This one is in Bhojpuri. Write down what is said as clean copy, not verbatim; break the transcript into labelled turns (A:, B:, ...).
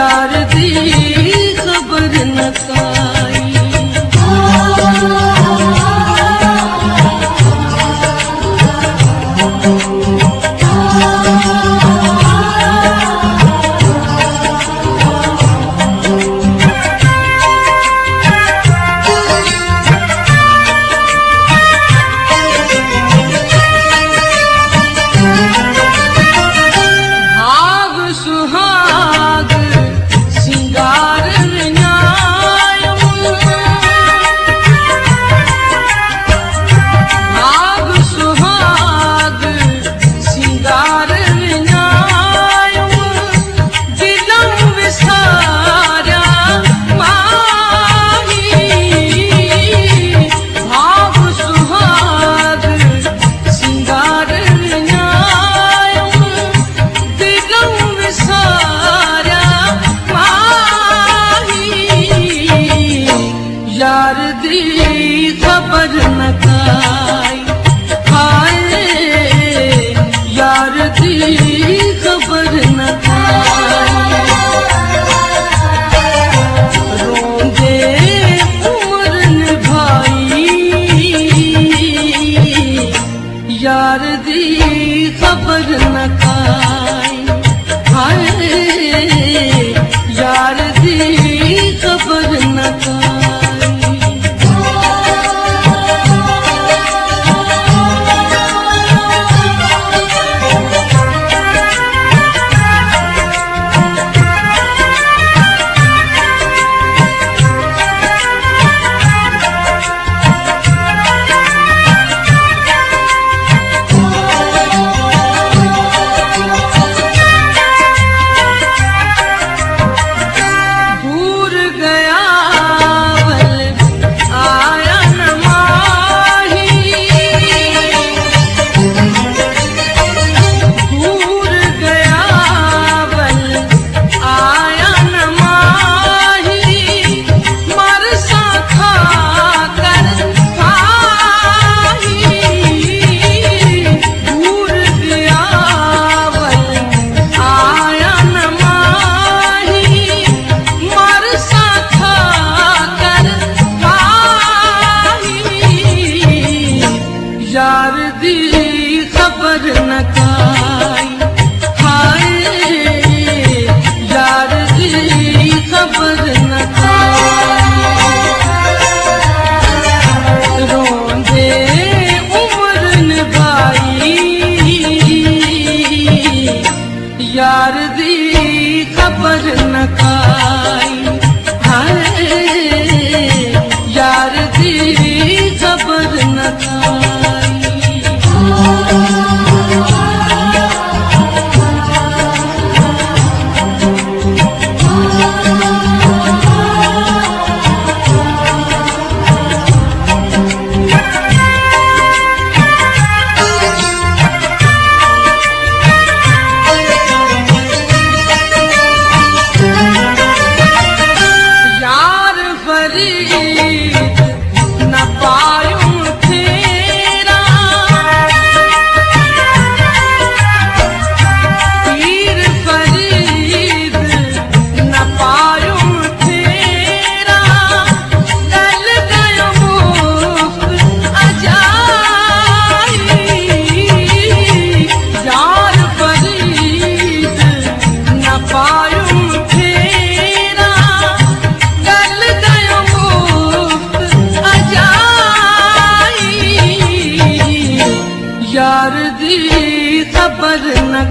A: यार दी खबर न काई। यार दी खबर न काई, हाय यार दी खबर न काई। रोंदे उम्र निभाई, यार दी खबर न काई, हाय यार दी खबर न काई। यार दी खबर न काई, हाय यार दी खबर न काई। रोंदे उम्र निभाई, यार दी खबर न काई, हाय यार दी खबर न काई। यार दी खबर न